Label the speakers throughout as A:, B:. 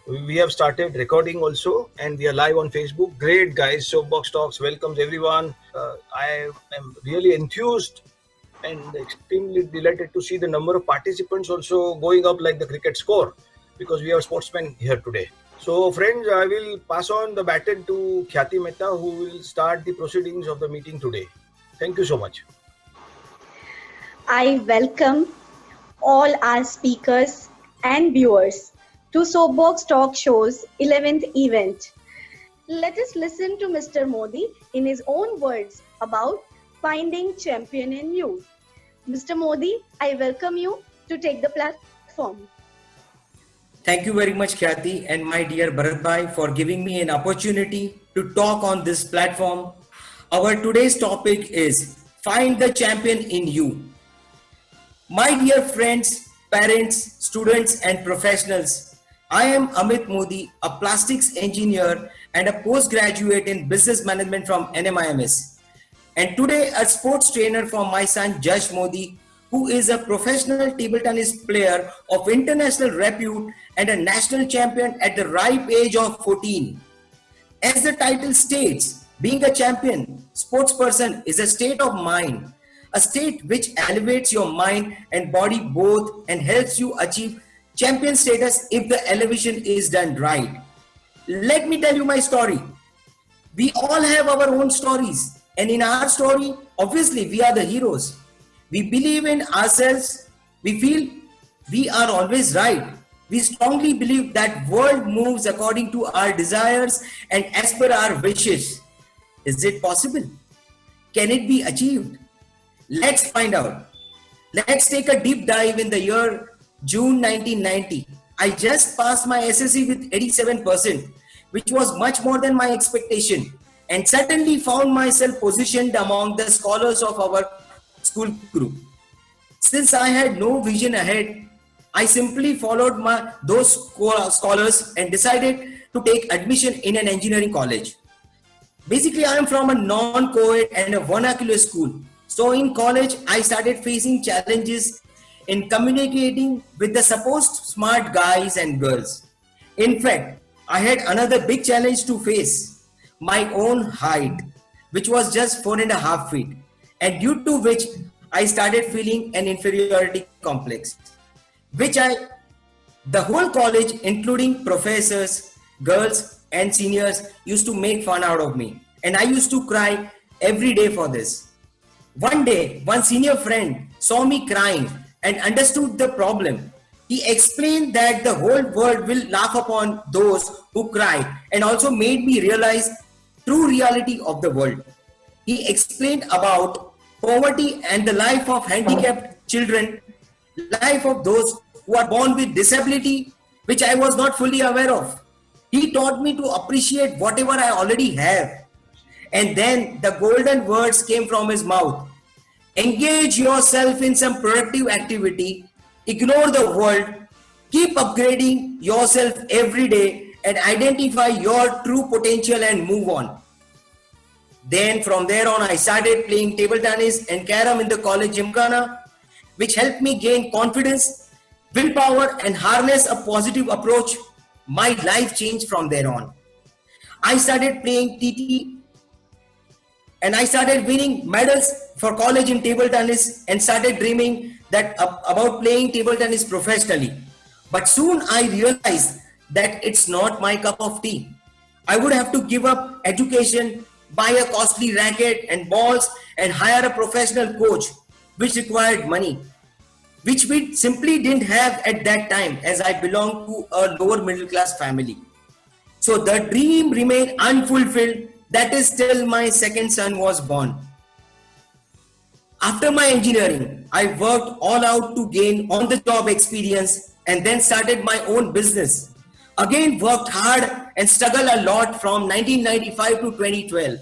A: We have started recording also, and we are live on Facebook. Great, guys. Soapbox Talks welcomes everyone. I am really enthused and extremely delighted to see the number of participants also going up like the cricket score, because we have sportsmen here today. So, friends, I will pass on the baton to Khyati Mehta, who will start the proceedings of the meeting today. Thank you so much.
B: I welcome all our speakers and viewers to Soapbox Talk Show's 11th event. Let us listen to Mr. Modi in his own words about finding champion in you. Mr. Modi, I welcome you to take the platform.
C: Thank you very much, Khyati, and my dear Bharat Bhai, for giving me an opportunity to talk on this platform. Our today's topic is Find the Champion in You. My dear friends, parents, students, and professionals, I am Amit Modi, a plastics engineer and a postgraduate in business management from NMIMS. And today, a sports trainer for my son Jash Modi, who is a professional table tennis player of international repute and a national champion at the ripe age of 14. As the title states, being a champion sports person is a state of mind, a state which elevates your mind and body both and helps you achieve champion status if the elevation is done right. Let me tell you my story. We all have our own stories, and in our story, obviously, we are the heroes. We believe in ourselves. We feel we are always right. We strongly believe that world moves according to our desires and as per our wishes. Is it possible? Can it be achieved? Let's find out. Let's take a deep dive in the year June 1990. I just passed my SSC with 87%, which was much more than my expectation, and certainly found myself positioned among the scholars of our school group. Since I had no vision ahead, I simply followed those scholars and decided to take admission in an engineering college. Basically, I am from a non-co-ed and a vernacular school. So in college, I started facing challenges in communicating with the supposed smart guys and girls. In fact, I had another big challenge to face, my own height, which was just 4.5 feet, and due to which I started feeling an inferiority complex, which the whole college, including professors, girls, and seniors, used to make fun out of me. And I used to cry every day for this. One day, one senior friend saw me crying and understood the problem. He explained that the whole world will laugh upon those who cry, and also made me realize true reality of the world. He explained about poverty and the life of handicapped children, life of those who are born with disability, which I was not fully aware of. He taught me to appreciate whatever I already have. And then the golden words came from his mouth. Engage yourself in some productive activity, ignore the world, keep upgrading yourself every day, and identify your true potential and move on. Then from there on, I started playing table tennis and carom in the college gymkhana, which helped me gain confidence, willpower, and harness a positive approach. My life changed from there on. I started playing TT and I started winning medals for college in table tennis and started dreaming about playing table tennis professionally. But soon I realized that it's not my cup of tea. I would have to give up education, buy a costly racket and balls, and hire a professional coach, which required money, which we simply didn't have at that time, as I belonged to a lower middle class family. So the dream remained unfulfilled. That is till my second son was born. After my engineering, I worked all out to gain on the job experience and then started my own business. Again, worked hard and struggled a lot from 1995 to 2012.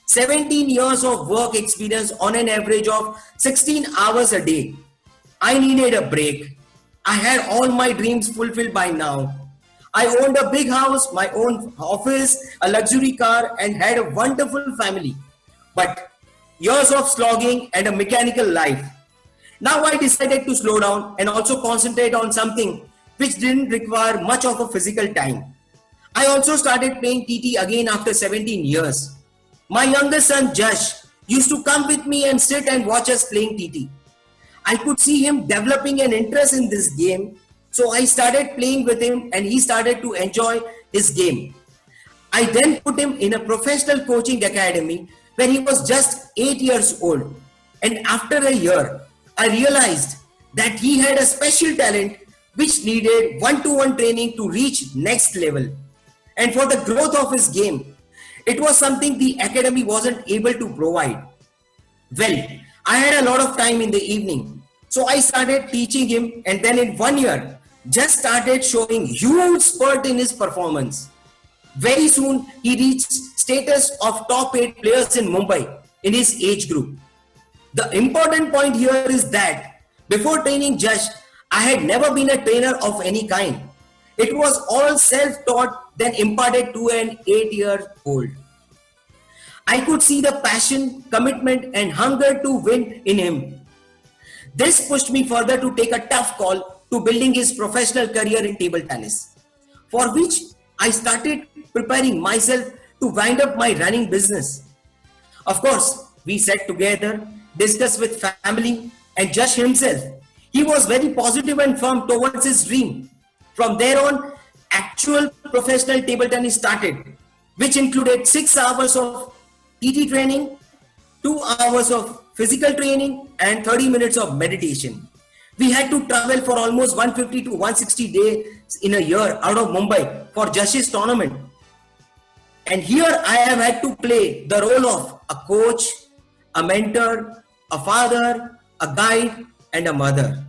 C: 17 years of work experience on an average of 16 hours a day. I needed a break. I had all my dreams fulfilled by now. I owned a big house, my own office, a luxury car, and had a wonderful family. But years of slogging and a mechanical life. Now I decided to slow down and also concentrate on something which didn't require much of a physical time. I also started playing TT again after 17 years. My younger son Josh used to come with me and sit and watch us playing TT. I could see him developing an interest in this game, so I started playing with him and he started to enjoy his game. I then put him in a professional coaching academy when he was just 8 years old. And after a year, I realized that he had a special talent which needed one-to-one training to reach next level. And for the growth of his game, it was something the academy wasn't able to provide. Well, I had a lot of time in the evening. So I started teaching him, and then in 1 year, just started showing huge spurt in his performance. Very soon, he reached status of top 8 players in Mumbai in his age group. The important point here is that before training Josh, I had never been a trainer of any kind. It was all self-taught, then imparted to an 8-year-old. I could see the passion, commitment, and hunger to win in him. This pushed me further to take a tough call to building his professional career in table tennis, for which I started preparing myself to wind up my running business. Of course, we sat together, discussed with family, and Josh himself. He was very positive and firm towards his dream. From there on, actual professional table tennis started, which included 6 hours of TT training, 2 hours of physical training, and 30 minutes of meditation. We had to travel for almost 150 to 160 days in a year out of Mumbai for Josh's tournament. And here I have had to play the role of a coach, a mentor, a father, a guide, and a mother.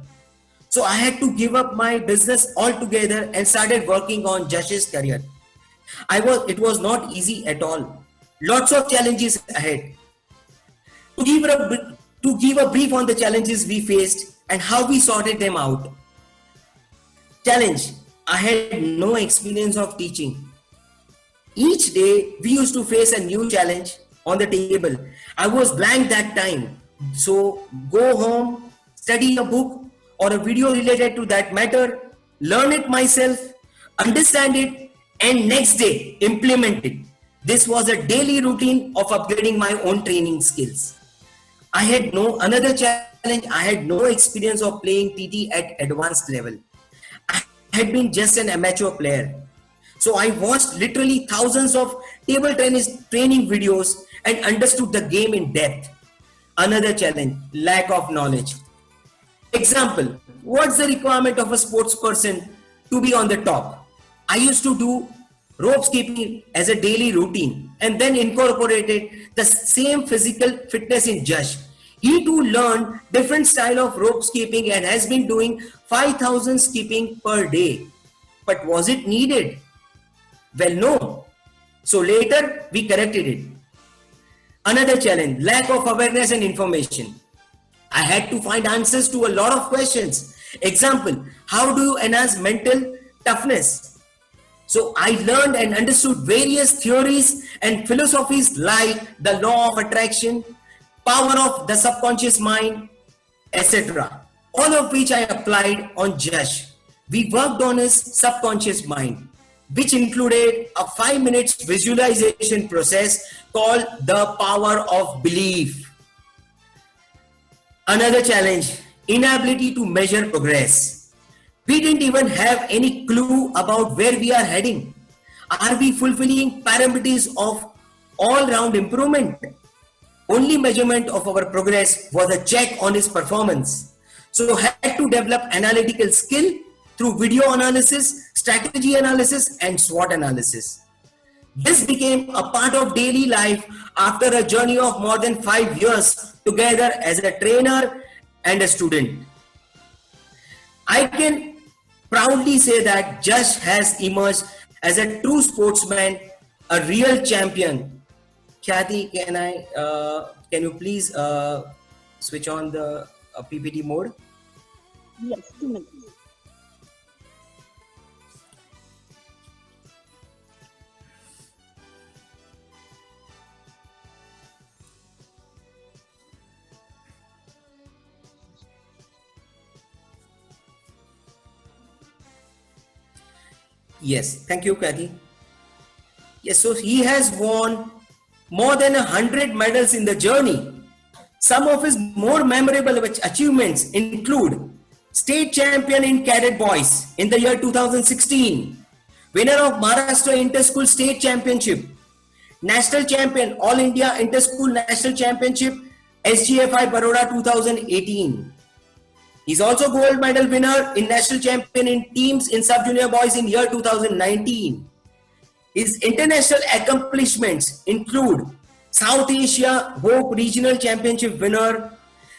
C: So I had to give up my business altogether and started working on Josh's career. It was not easy at all. Lots of challenges ahead. To give a brief on the challenges we faced and how we sorted them out. Challenge: I had no experience of teaching. Each day we used to face a new challenge on the table. I was blank that time. So go home, study a book or a video related to that matter, learn it myself, understand it, and next day implement it. This was a daily routine of upgrading my own training skills. I had no another challenge. I had no experience of playing TT at advanced level. I had been just an amateur player. So I watched literally thousands of table tennis training videos and understood the game in depth. Another challenge: lack of knowledge. Example: what's the requirement of a sports person to be on the top? I used to do rope skipping as a daily routine and then incorporated the same physical fitness in Josh. He too learned different style of rope skipping and has been doing 5,000 skipping per day. But was it needed? Well, no. So later we corrected it. Another challenge: lack of awareness and information. I had to find answers to a lot of questions. Example: how do you enhance mental toughness? So I learned and understood various theories and philosophies like the law of attraction, power of the subconscious mind, etc. All of which I applied on Josh. We worked on his subconscious mind, which included a 5 minutes visualization process called the power of belief. Another challenge: inability to measure progress. We didn't even have any clue about where we are heading. Are we fulfilling parameters of all-round improvement? Only measurement of our progress was a check on his performance. So had to develop analytical skill through video analysis, strategy analysis, and SWOT analysis. This became a part of daily life after a journey of more than 5 years together as a trainer and a student. I can proudly say that Josh has emerged as a true sportsman, a real champion. Khyati, can you please switch on the PPT mode?
B: Yes, 2 minutes.
C: Yes, thank you, Kathy. Yes, so he has won more than 100 medals in the journey. Some of his more memorable achievements include state champion in cadet boys in the year 2016, winner of Maharashtra Inter-School State Championship, national champion All India Inter-School National Championship SGFI Baroda 2018. He's also gold medal winner in national champion in teams in sub-junior boys in year 2019. His international accomplishments include South Asia Hope Regional Championship winner,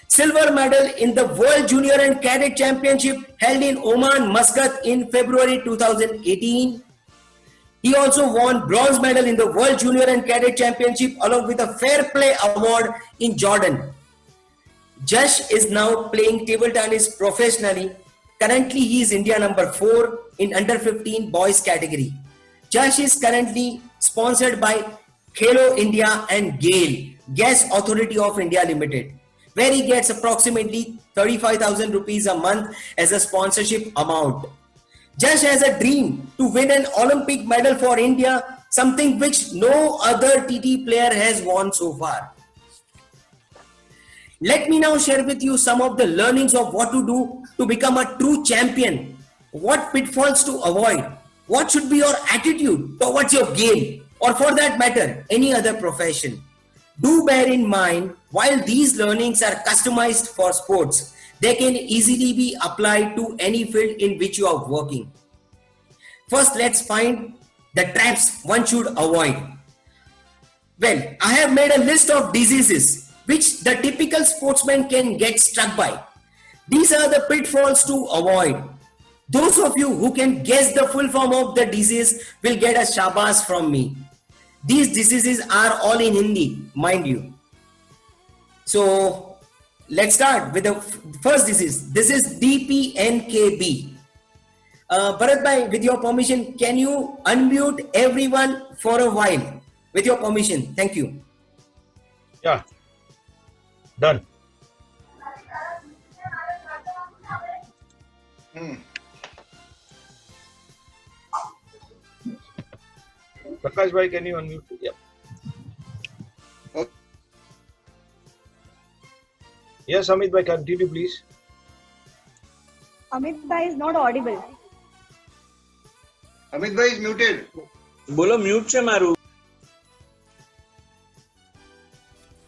C: silver medal in the World Junior and Cadet Championship held in Oman, Muscat in February 2018. He also won bronze medal in the World Junior and Cadet Championship along with a Fair Play Award in Jordan. Jash is now playing table tennis professionally. Currently, he is India number 4 in under 15 boys category. Jash is currently sponsored by Khelo India and GAIL, Gas Authority of India Limited, where he gets approximately 35,000 rupees a month as a sponsorship amount. Jash has a dream to win an Olympic medal for India, something which no other TT player has won so far. Let me now share with you some of the learnings of what to do to become a true champion, what pitfalls to avoid, what should be your attitude towards your game, or for that matter, any other profession. Do bear in mind, while these learnings are customized for sports, they can easily be applied to any field in which you are working. First, let's find the traps one should avoid. Well, I have made a list of diseases which the typical sportsman can get struck by. These are the pitfalls to avoid. Those of you who can guess the full form of the disease will get a shabas from me. These diseases are all in Hindi, mind you. So let's start with the first disease. This is DPNKB. Bharat bhai, with your permission, can you unmute everyone for a while? With your permission, thank you.
A: Yeah, done. Prakash bhai, can you unmute? Yeah. Yes, Amit bhai, continue please.
B: Amit bhai is not audible.
D: Amit bhai is muted.
E: બોલો mute છે મારું.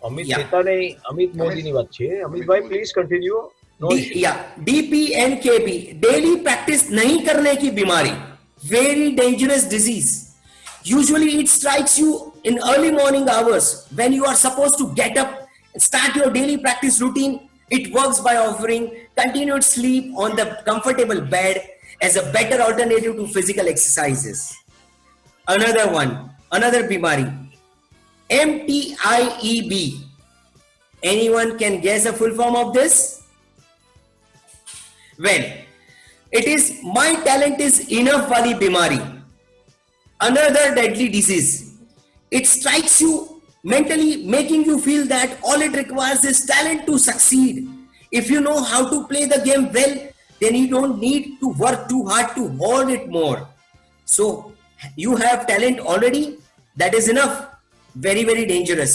A: Amit
C: Yeah.
A: નેતા નહીં, અમિત મોદીની વાત છે. અમિત ભાઈ please continue. No
C: Yeah, DPNKB, daily practice नहीं करने की बीमारी, very dangerous disease. Usually it strikes you in early morning hours when you are supposed to get up and start your daily practice routine. It works by offering continued sleep on the comfortable bed as a better alternative to physical exercises. Another one, another bimari, MTIEB. Anyone can guess a full form of this? Well, it is my talent is enough wali bimari. Another deadly disease. It strikes you mentally, making you feel that all it requires is talent to succeed. If you know how to play the game well, then you don't need to work too hard to hold it more. So you have talent already, that is enough. Very, very dangerous.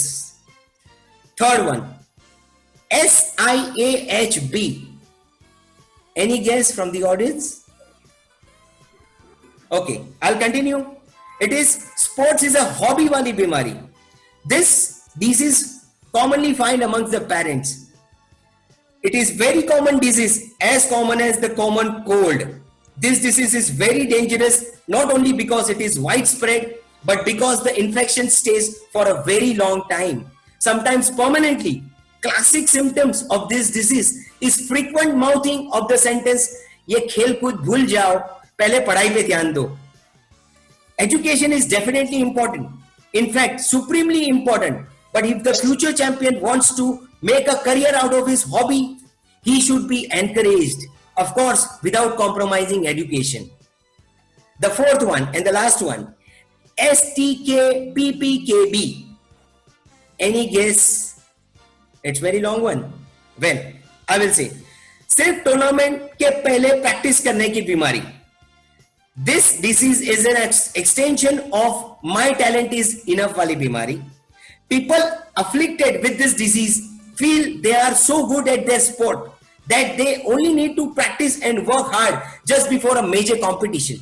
C: Third one, SIAHB. Any guess from the audience? Okay, I'll continue. It is sports is a hobby wali bimari. This disease commonly find amongst the parents. It is very common disease, as common as the common cold. This disease is very dangerous, not only because it is widespread, but because the infection stays for a very long time, sometimes permanently. Classic symptoms of this disease is frequent mouthing of the sentence, "ये खेल कूद भूल जाओ, पहले पढ़ाई पे ध्यान दो." Education is definitely important. In fact, supremely important. But if the future champion wants to make a career out of his hobby, he should be encouraged. Of course, without compromising education. The fourth one and the last one, STKPPKB. Any guess? It's very long one. Well, I will say, सिर्फ tournament के पहले practice करने की बीमारी. This disease is an extension of my talent is enough wali bimari. People afflicted with this disease feel they are so good at their sport that they only need to practice and work hard just before a major competition.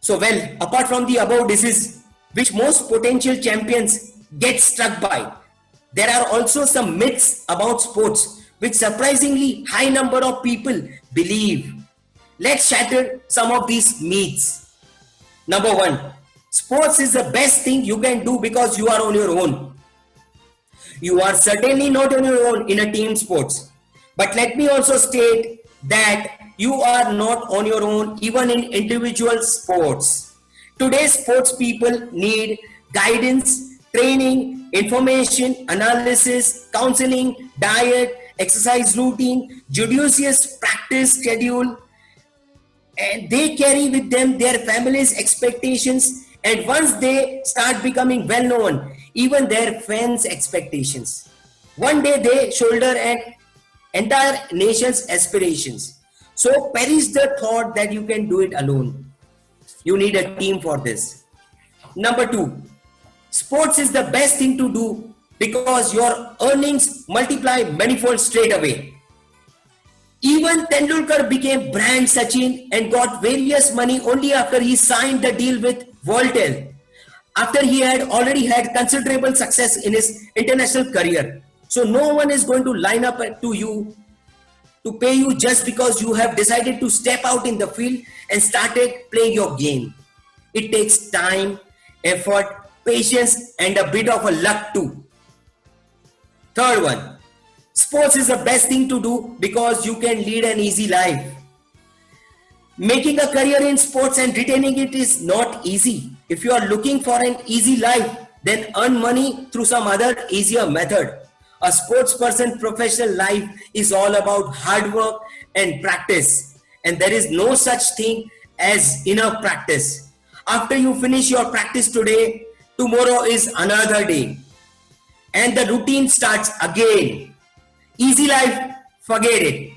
C: So, well, apart from the above disease, which most potential champions get struck by, there are also some myths about sports which surprisingly high number of people believe. Let's shatter some of these myths. Number one, sports is the best thing you can do because you are on your own. You are certainly not on your own in a team sports. But let me also state that you are not on your own even in individual sports. Today's sports people need guidance, training, information, analysis, counseling, diet, exercise routine, judicious practice schedule, and they carry with them their family's expectations, and once they start becoming well known, even their fans' expectations. One day they shoulder an entire nation's aspirations. So perish the thought that you can do it alone. You need a team for this. Number two, sports is the best thing to do because your earnings multiply manifold straight away. Even Tendulkar became brand Sachin and got various money only after he signed the deal with Voltel, after he had already had considerable success in his international career. So no one is going to line up to you to pay you just because you have decided to step out in the field and started playing your game. It takes time, effort, patience, and a bit of a luck too. Third one, sports is the best thing to do because you can lead an easy life. Making a career in sports and retaining it is not easy. If you are looking for an easy life, then earn money through some other easier method. A sports person professional life is all about hard work and practice, and there is no such thing as enough practice. After you finish your practice today, tomorrow is another day, and the routine starts again. Easy life, forget it.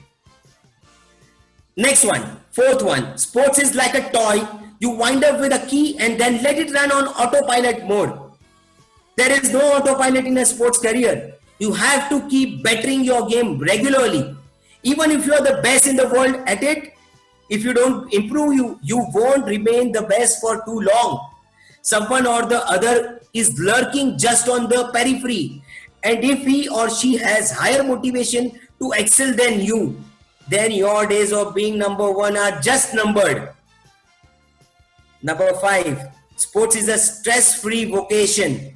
C: Next one, fourth one, sports is like a toy. You wind up with a key and then let it run on autopilot mode. There is no autopilot in a sports career. You have to keep bettering your game regularly. Even if you are the best in the world at it, if you don't improve, you won't remain the best for too long. Someone or the other is lurking just on the periphery. And if he or she has higher motivation to excel than you, then your days of being number one are just numbered. Number five, sports is a stress-free vocation.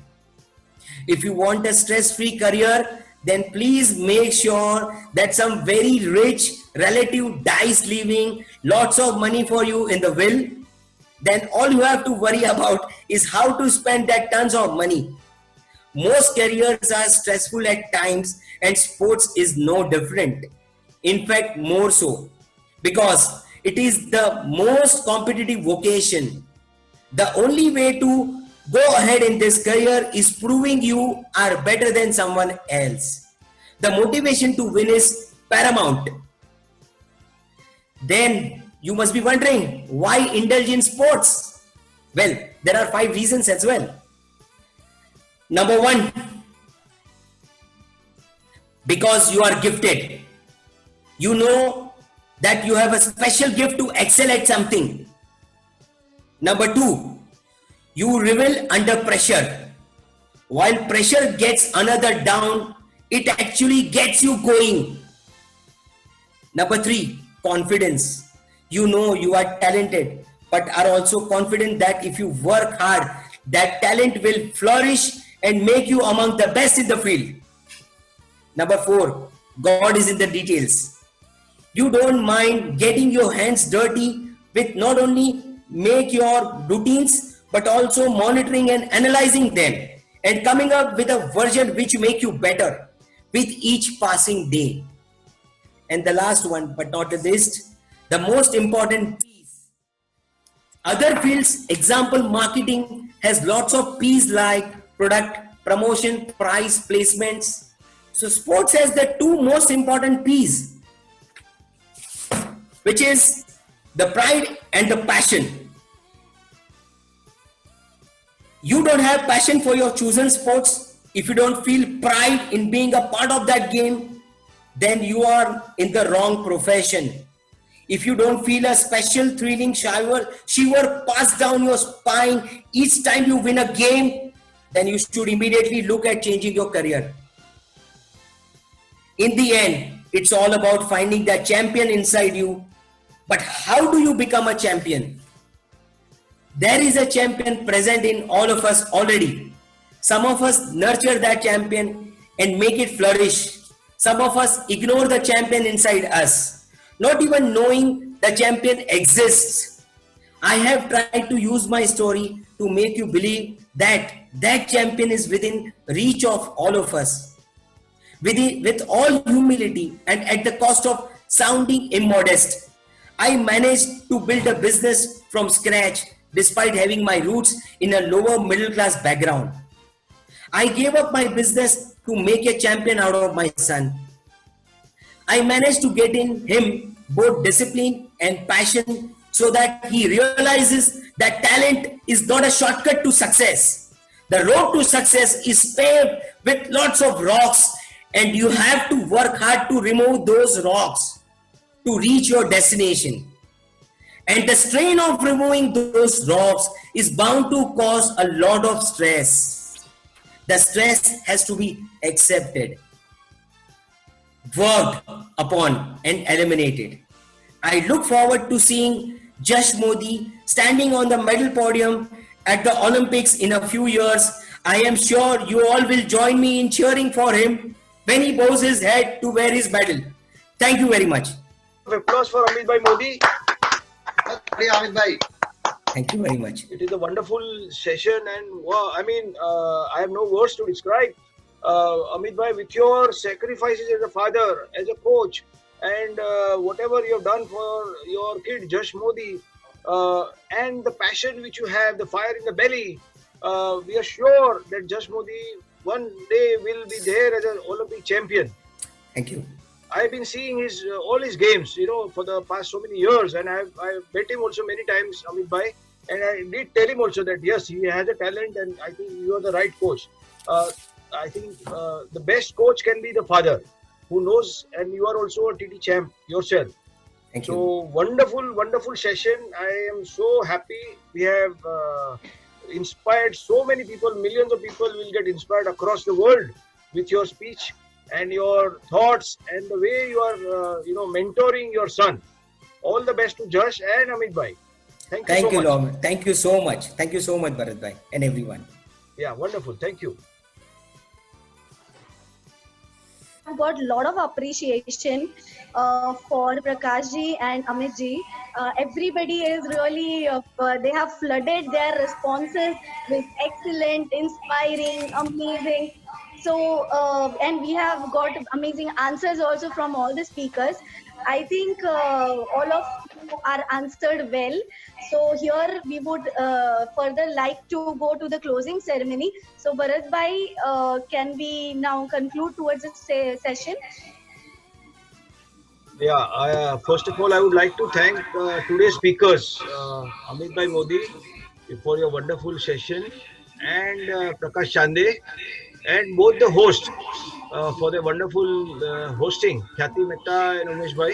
C: If you want a stress-free career, then please make sure that some very rich relative dies leaving lots of money for you in the will. Then all you have to worry about is how to spend that tons of money. Most careers are stressful at times, and sports is no different. In fact, more so, because it is the most competitive vocation. The only way to go ahead in this career is proving you are better than someone else. The motivation to win is paramount. Then you must be wondering, why indulge in sports? Well, there are 5 reasons as well. Number one, because you are gifted. You know that you have a special gift to excel at something. Number two, you revel under pressure. While pressure gets another down, it actually gets you going. Number three, confidence. You know you are talented, but are also confident that if you work hard, that talent will flourish and make you among the best in the field. Number four, God is in the details. You don't mind getting your hands dirty with not only make your routines, but also monitoring and analyzing them and coming up with a version which make you better with each passing day. And the last one, but not the least, the most important piece. Other fields, example marketing, has lots of P's like product, promotion, price, placements. So sports has the 2 most important P's, which is the pride and the passion. You don't have passion for your chosen sports, if you don't feel pride in being a part of that game, then you are in the wrong profession. If you don't feel a special thrilling shiver pass down your spine each time you win a game, then you should immediately look at changing your career. In the end, it's all about finding that champion inside you. But how do you become a champion? There is a champion present in all of us already. Some of us nurture that champion and make it flourish. Some of us ignore the champion inside us, not even knowing the champion exists. I have tried to use my story to make you believe that that champion is within reach of all of us. With all humility and at the cost of sounding immodest, I managed to build a business from scratch despite having my roots in a lower middle class background. I gave up my business to make a champion out of my son. I managed to get in him both discipline and passion so that he realizes that talent is not a shortcut to success. The road to success is paved with lots of rocks, and you have to work hard to remove those rocks to reach your destination. And the strain of removing those rocks is bound to cause a lot of stress. The stress has to be accepted, worked upon, and eliminated. I look forward to seeing Jash Modi standing on the medal podium at the Olympics in a few years. I am sure you all will join me in cheering for him when he bows his head to wear his medal. Thank you very much.
A: Applause for Amit Bhai Modi.
C: Thank you very much.
A: It is a wonderful session, and wow, I have no words to describe. Amit Bhai, with your sacrifices as a father, as a coach, and whatever you have done for your kid Jash Modi, and the passion which you have, the fire in the belly, we are sure that Jash Modi one day will be there as an Olympic champion.
C: Thank you.
A: I've been seeing his all his games, for the past so many years, and I've met him also many times, Amit Bhai, and I did tell him also that yes, he has a talent, and I think you are the right coach. I think the best coach can be the father who knows, and you are also a TT champ yourself.
C: Thank you.
A: So wonderful session. I am so happy. We have inspired so many people. Millions of people will get inspired across the world with your speech and your thoughts and the way you are, mentoring your son. All the best to Jash and Amit Bhai. Thank you so much.
C: Lord. Thank you so much. Thank you so much, Bharat Bhai, and everyone.
A: Yeah, wonderful. Thank you.
B: I've got a lot of appreciation for Prakash ji and Amit ji. Everybody is really, they have flooded their responses with excellent, inspiring, amazing. So, and we have got amazing answers also from all the speakers. I think all of you are answered well. So here we would further like to go to the closing ceremony. So Bharat Bhai, can we now conclude towards this session?
A: Yeah, first of all, I would like to thank today's speakers, Amit Bhai Modi, for your wonderful session, and Prakash Chande, and both the hosts for their wonderful hosting, Khyati Mehta and Umesh Bhai.